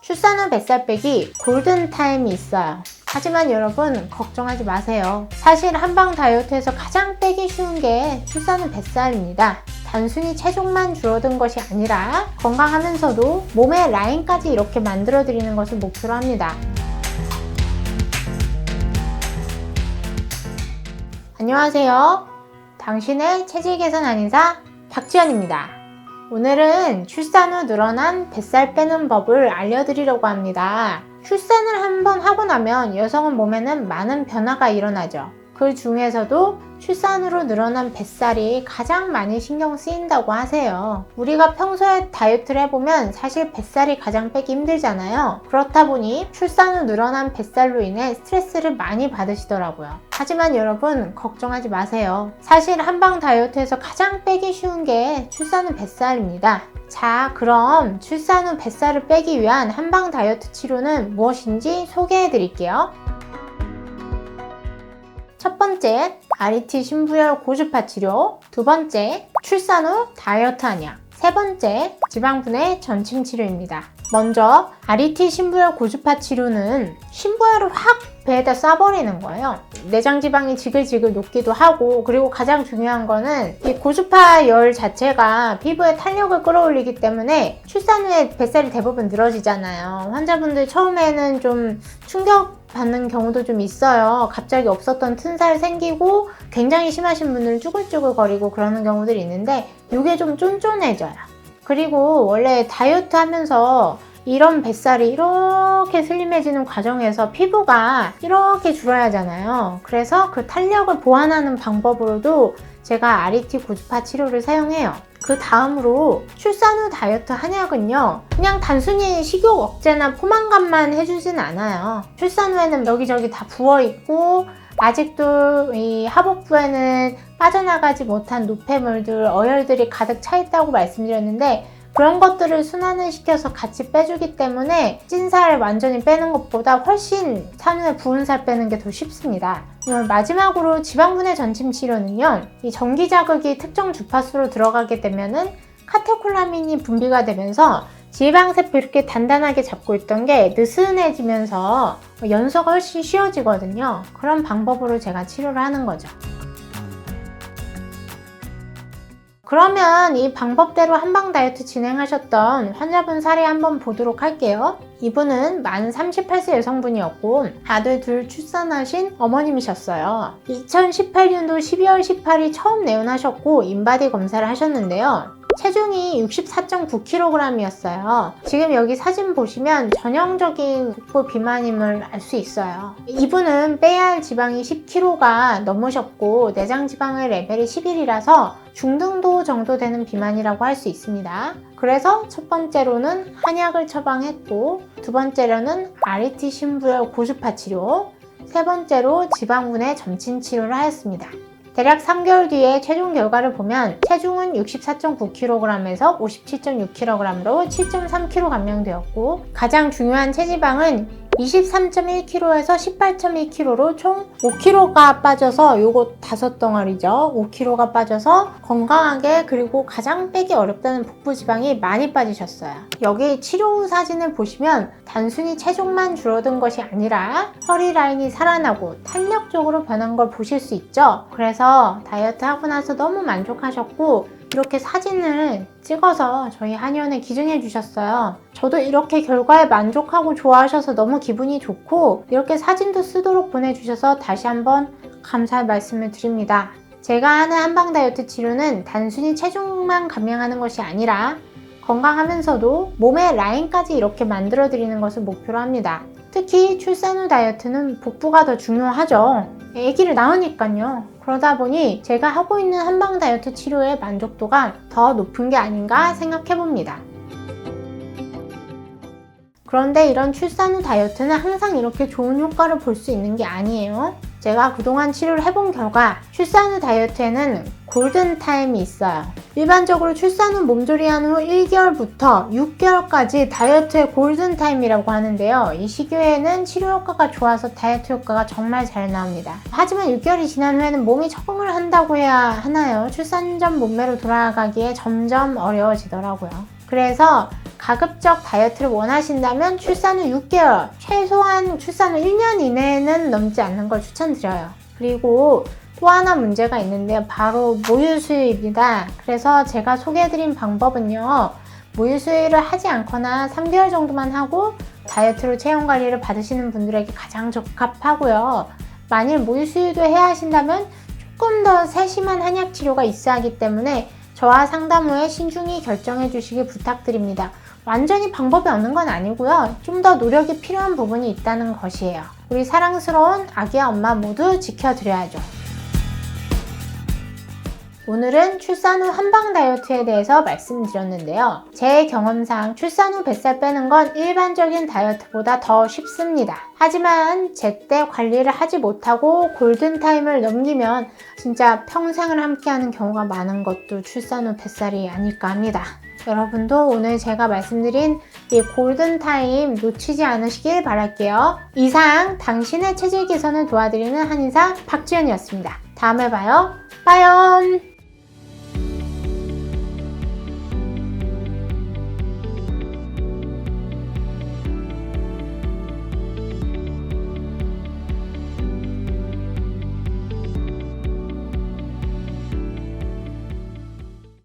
출산 후 뱃살 빼기 골든타임이 있어요. 하지만 여러분 걱정하지 마세요. 사실 한방 다이어트에서 가장 빼기 쉬운 게 출산 후 뱃살입니다. 단순히 체중만 줄어든 것이 아니라 건강하면서도 몸의 라인까지 이렇게 만들어 드리는 것을 목표로 합니다. 안녕하세요. 당신의 체질 개선 한의사 박지연입니다. 오늘은 출산 후 늘어난 뱃살 빼는 법을 알려드리려고 합니다. 출산을 한번 하고 나면 여성은 몸에는 많은 변화가 일어나죠. 그 중에서도 출산으로 늘어난 뱃살이 가장 많이 신경 쓰인다고 하세요. 우리가 평소에 다이어트를 해보면 사실 뱃살이 가장 빼기 힘들잖아요. 그렇다 보니 출산 후 늘어난 뱃살로 인해 스트레스를 많이 받으시더라고요. 하지만 여러분 걱정하지 마세요. 사실 한방 다이어트에서 가장 빼기 쉬운 게 출산 후 뱃살입니다. 자, 그럼 출산 후 뱃살을 빼기 위한 한방 다이어트 치료는 무엇인지 소개해 드릴게요. 첫 번째, RET 신부열 고주파 치료. 두 번째, 출산 후 다이어트 한약. 세 번째, 지방분해 전칭 치료입니다. 먼저 RET 신부열 고주파 치료는 신부열을 확 배에다 쏴버리는 거예요. 내장 지방이 지글지글 녹기도 하고, 그리고 가장 중요한 거는 이 고주파 열 자체가 피부에 탄력을 끌어올리기 때문에 출산 후에 뱃살이 대부분 늘어지잖아요. 환자분들 처음에는 좀 충격 받는 경우도 좀 있어요. 갑자기 없었던 튼살 생기고 굉장히 심하신 분들은 쭈글쭈글 거리고 그러는 경우들이 있는데, 이게 좀 쫀쫀해져요. 그리고 원래 다이어트 하면서 이런 뱃살이 이렇게 슬림해지는 과정에서 피부가 이렇게 줄어야 하잖아요. 그래서 그 탄력을 보완하는 방법으로도 제가 RET 고주파 치료를 사용해요. 그 다음으로 출산 후 다이어트 한약은요, 그냥 단순히 식욕 억제나 포만감만 해주진 않아요. 출산 후에는 여기저기 다 부어있고 아직도 이 하복부에는 빠져나가지 못한 노폐물들, 어혈들이 가득 차 있다고 말씀드렸는데, 그런 것들을 순환을 시켜서 같이 빼주기 때문에 찐살을 완전히 빼는 것보다 훨씬 산후에 부은 살 빼는 게 더 쉽습니다. 마지막으로 지방분해 전칭 치료는요, 이 전기 자극이 특정 주파수로 들어가게 되면은 카테콜라민이 분비가 되면서 지방세포 이렇게 단단하게 잡고 있던 게 느슨해지면서 연소가 훨씬 쉬워지거든요. 그런 방법으로 제가 치료를 하는 거죠. 그러면 이 방법대로 한방 다이어트 진행하셨던 환자분 사례 한번 보도록 할게요. 이분은 만 38세 여성분이었고 아들 둘 출산하신 어머님이셨어요. 2018년도 12월 18일 처음 내원하셨고 인바디 검사를 하셨는데요. 체중이 64.9kg이었어요. 지금 여기 사진 보시면 전형적인 복부 비만임을 알 수 있어요. 이분은 빼야 할 지방이 10kg가 넘으셨고 내장 지방의 레벨이 11이라서 중등도 정도 되는 비만이라고 할 수 있습니다. 그래서 첫 번째로는 한약을 처방했고, 두 번째로는 RET 신부열 고주파 치료, 세 번째로 지방분해 점칭 치료를 하였습니다. 대략 3개월 뒤에 최종 결과를 보면 체중은 64.9kg에서 57.6kg로 7.3kg 감량되었고, 가장 중요한 체지방은 23.1kg에서 18.1kg로 총 5kg가 빠져서, 요거 5덩어리죠. 5kg가 빠져서 건강하게, 그리고 가장 빼기 어렵다는 복부 지방이 많이 빠지셨어요. 여기 치료 후 사진을 보시면 단순히 체중만 줄어든 것이 아니라 허리 라인이 살아나고 탄력적으로 변한 걸 보실 수 있죠. 그래서 다이어트 하고 나서 너무 만족하셨고 이렇게 사진을 찍어서 저희 한의원에 기증해 주셨어요. 저도 이렇게 결과에 만족하고 좋아하셔서 너무 기분이 좋고, 이렇게 사진도 쓰도록 보내주셔서 다시 한번 감사의 말씀을 드립니다. 제가 하는 한방 다이어트 치료는 단순히 체중만 감량하는 것이 아니라 건강하면서도 몸의 라인까지 이렇게 만들어 드리는 것을 목표로 합니다. 특히 출산 후 다이어트는 복부가 더 중요하죠. 아기를 낳으니까요. 그러다 보니 제가 하고 있는 한방 다이어트 치료의 만족도가 더 높은 게 아닌가 생각해 봅니다. 그런데 이런 출산 후 다이어트는 항상 이렇게 좋은 효과를 볼 수 있는 게 아니에요. 제가 그동안 치료를 해본 결과 출산 후 다이어트에는 골든타임이 있어요. 일반적으로 출산 후 몸조리한 후 1개월부터 6개월까지 다이어트의 골든타임이라고 하는데요. 이 시기에는 치료 효과가 좋아서 다이어트 효과가 정말 잘 나옵니다. 하지만 6개월이 지난 후에는 몸이 적응을 한다고 해야 하나요? 출산 전 몸매로 돌아가기에 점점 어려워지더라고요. 그래서 가급적 다이어트를 원하신다면 출산 후 6개월, 최소한 출산 후 1년 이내에는 넘지 않는 걸 추천드려요. 그리고 또 하나 문제가 있는데요. 바로 모유 수유입니다. 그래서 제가 소개해드린 방법은요. 모유 수유를 하지 않거나 3개월 정도만 하고 다이어트로 체형 관리를 받으시는 분들에게 가장 적합하고요. 만일 모유 수유도 해야 하신다면 조금 더 세심한 한약 치료가 있어야 하기 때문에 저와 상담 후에 신중히 결정해 주시길 부탁드립니다. 완전히 방법이 없는 건 아니고요. 좀 더 노력이 필요한 부분이 있다는 것이에요. 우리 사랑스러운 아기와 엄마 모두 지켜드려야죠. 오늘은 출산 후 한방 다이어트에 대해서 말씀드렸는데요. 제 경험상 출산 후 뱃살 빼는 건 일반적인 다이어트보다 더 쉽습니다. 하지만 제때 관리를 하지 못하고 골든타임을 넘기면 진짜 평생을 함께하는 경우가 많은 것도 출산 후 뱃살이 아닐까 합니다. 여러분도 오늘 제가 말씀드린 이 골든타임 놓치지 않으시길 바랄게요. 이상 당신의 체질 개선을 도와드리는 한의사 박지연이었습니다. 다음에 봐요. 빠염!